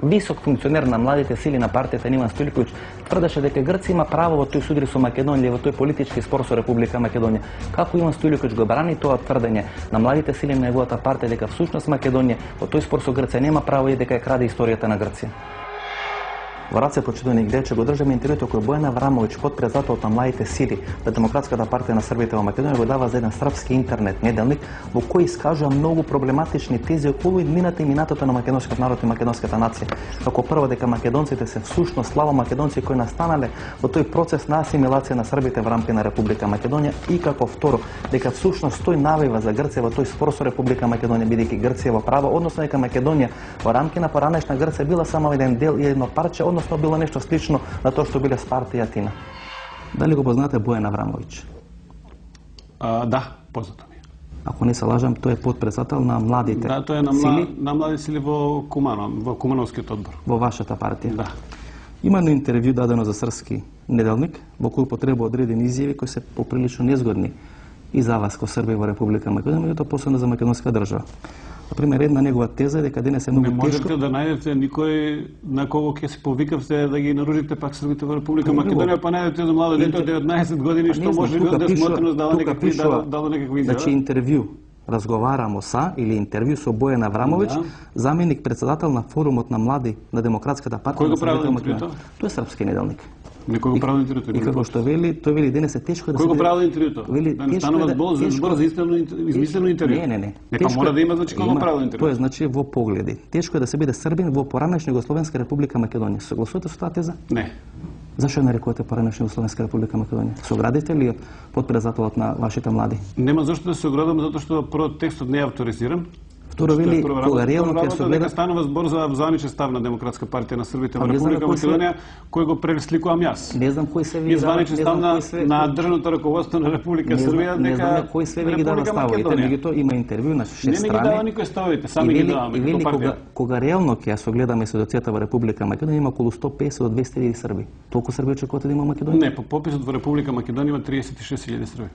Висок функционер на младите сили на партијата Иван Стоилковиќ тврдеше дека Грција има право во тој суди со Македонија, во тој политички спор со Република Македонија. Како Иван Стоилковиќ го брани тоа тврдење на младите сили на неговата партија дека всушност Македонија во тој спор со Грција нема право и дека ја краде историјата на Грција? Во раце почитувани гледачи го држаме интервјуто кој Бојан Аврамовиќ, потпредседател на младите сили на Демократската партија на Србите во Македонија, го дава за еден српски интернет неделник во кој искажува многу проблематични тези околу иднината и минатото на македонскиот народ и македонската нација. Како прво дека македонците се всушност славо македонци кои настанале во тој процес на асимилација на србите во рамки на Република Македонија, и како второ дека всушност тој навива за Грција во тој спор со Република Македонија, бидејќи Грција во право, односно дека Македонија во рамки на поранешна Грција била само еден дел и едно парче, односно било нешто слично на тоа што биле Спарта и Атина. Дали го познате Бојан Аврамовиќ? Да, познато ми. Ако не се лажам, тој е потпредседател на младите сили. Да, тој е на млади сили во Кумановскиот одбор. Во вашата партија. Да. Има едно интервју дадено за српски неделник, во кој употребува одредени изјави кои се поприлично незгодни и за вас, ко Срби во Република Македонија, меѓутоа посебно за македонска држава. Например, една негова теза е дека денес е многу тешко. Не можете да најдете никој на кого ќе се повикавте да ги нарушите пак србите во Република Македонија, па најдете за младо дете од 19 години што може да смотрено дала некакви изјави. Значи интервју разговарамо са или интервју со Бојан Аврамовиќ, заменик председател на форумот на млади на Демократската партија. Кој го прави интервјуто? Тој е српски неделник. Некој го прави интервјуто. И како што вели, тој вели денес е тешко да се. Кој го прави интервјуто? Да не станува збор за измислено интервју. Не. Не, па мора да има значи кој го прави интервју. Тоа е значи во погледи. Тешко е да се биде србин во поранешна Југословенска Република Македонија. Согласувате со таа теза? Не. Зашто ја нарекувате поранешна Југословенска Република Македонија? Се оградите ли потпредседателот на вашите млади? Нема зашто да се оградам, затоа што прво текстот не е авторизиран. Второ вели кога реално ќе се дека станува збор за званичен став на Демократска партија на Србите во Република Македонија, кој го пресликувам јас. Не знам кој се ви дава. Званичен став на државното раководство на Република Србија, дека не знам кој се ви ги дава ставовите, меѓутоа има интервју на 6 страни. Не ги дава никој ставовите, сами ги даваме како партија. Кога реално ќе ја согледаме ситуацијата во Република Македонија, има околу 150 до 200.000 срби. Толку срби очекувате да има Македонија? Не, по пописот во Република Македонија има 36.000 срби.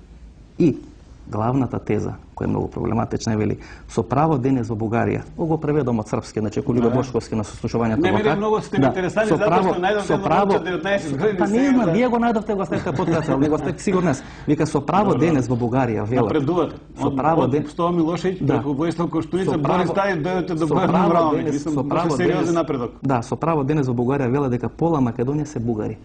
И главната теза, која е многу проблематична, вели со право денес во Бугарија. Го преведом од српски, значи Колиба Бошковски на сослушувањето во КАК. Не, многу сте ми интересани затоа што најдовте момче 19 години. Па не знам, вие го најдовте, го сте потпредседател, него сте сигурно. Вика со право денес во Бугарија, вела. Напредувате. Со право денес Стоа Милошеvić преку Војслав Коштуница, Борис Тајев дојдете до Бојан Аврамовиќ. Мислам, право сериозен напредок. Да, со право денес во Бугарија вела дека пола Македонија се бугари.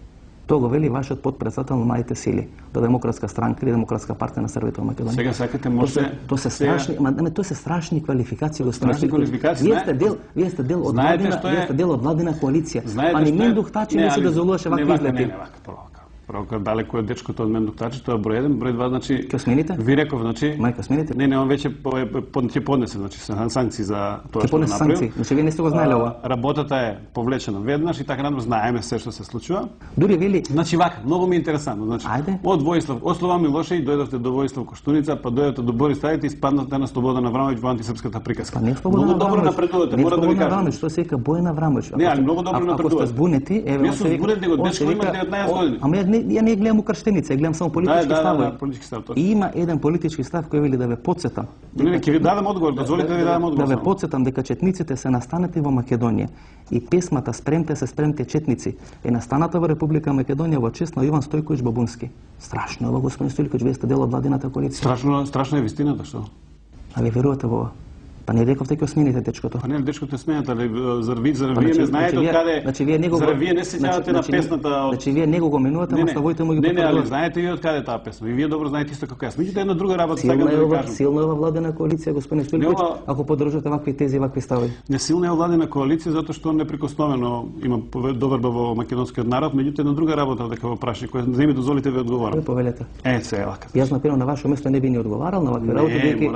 Тоа го вели вашиот потпредседател на младите сили, до Демократска странка или Демократска партија на Србите во Македонија. Сега сакате може тоа се страшни, тоа се страшни квалификации, господин Стоилковиќ. Вие сте дел од владина коалиција. А ни Мендух Тачи не се дозволуваше вакви излети. Прво далеко е дечкото од Мендух Тачи, тоа е број 1, број 2, значи ќе смените? Ви реков, значи Мајка смените? Не, он веќе ќе поднесе, значи санкции за тоа што направи. Значи вие не сте го знаеле ова. Работата е повлечена веднаш и така надвор знаеме се што се случува. Дури вели, значи вака, многу ми е интересантно, значи од Војслав, од Слободан Милошеvić дојдовте до Војслав Коштуница, па дојдовте до Борис Тајев и спаднате на Слободан Аврамовиќ во антисрпската приказка. Многу добро напредувате, мора да ви кажам. Што се вика Бојан Аврамовиќ? Не, али многу добро напредувате. Ако сте збунети, не сум збунет, него дечко има 19 години. Ама ја не гледам крштеница, гледам само политички ставови. Да, политички став, точно. И има еден политички став кој вели да ве потсетам. Не, ќе ви дадам одговор, дозволите да ви дадам одговор. Да ве потсетам дека четниците се настанети во Македонија и песмата Спремте се спремте четници е настаната во Република Македонија во чест на Иван Стојковиќ Бабунски. Страшно е ова, господин Стоилковиќ, вие сте дел од владината коалиција. Страшно е вистината, што? А ви верувате во ова? Па не рековте ќе смените дечкото. Па не, дечкото смената, али вие не знаете од каде. Значи вие него вие не сеќавате на песната. Значи вие него го менувате, ама ставоите му ги потврдувате. Не, али знаете ви од каде таа песна. И вие добро знаете исто како јас. Меѓутоа една друга работа сакам да ви кажам. Силна е ова владена коалиција, господин Стоилковиќ, ако поддржувате вакви тези, вакви ставови. Не силна е владена коалиција затоа што неприкосновено има доверба во македонскиот народ, меѓутоа една друга работа дека во прашање која не ми дозволите ви одговорам. Повелете. Се лака. Јас например на ваше место не би ни одговарал на вакви работи,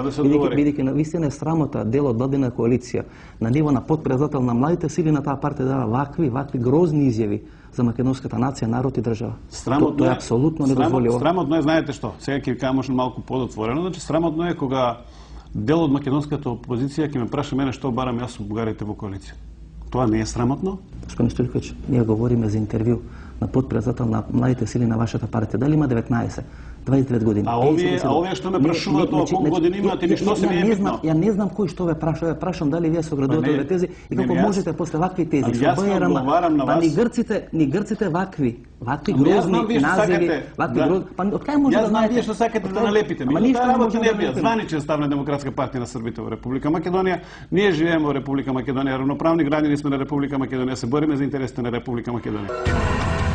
бидејќи навистина е срамота дел од владена коалиција на ниво на потпредседател на младите сили на таа партија дава вакви грозни изјави за македонската нација, народ и држава. Тоа е апсолутно недозволиво. Срамотно е, знаете што? Сега ќе ви кажам може малку подотворено, значи срамотно е кога дел од македонската опозиција ќе ме праша мене што барам јас со бугарите во коалиција. Тоа не е срамотно? Господин Стоилковиќ, ние говориме за интервју на подпредседател на младите сили на вашата партија? Дали има 19, 29 години? А овие што ме прашуваат тоа колку години имате, ништо се не е битно. Ја не знам кој што ве праша, прашам дали вие се оградувате овие тези и како можете после вакви тези со БРМ, па ни грците вакви грозни називи, вакви грозни, па од кај може да знаете? Јас знам вие што сакате да налепите. Ама таа работа не бија. Званичен став на Демократска партија на Србите во Република Македонија. Ние живееме во Република Македонија, равноправни граѓани сме на Република Македонија, се бориме за интересите на Република Македонија.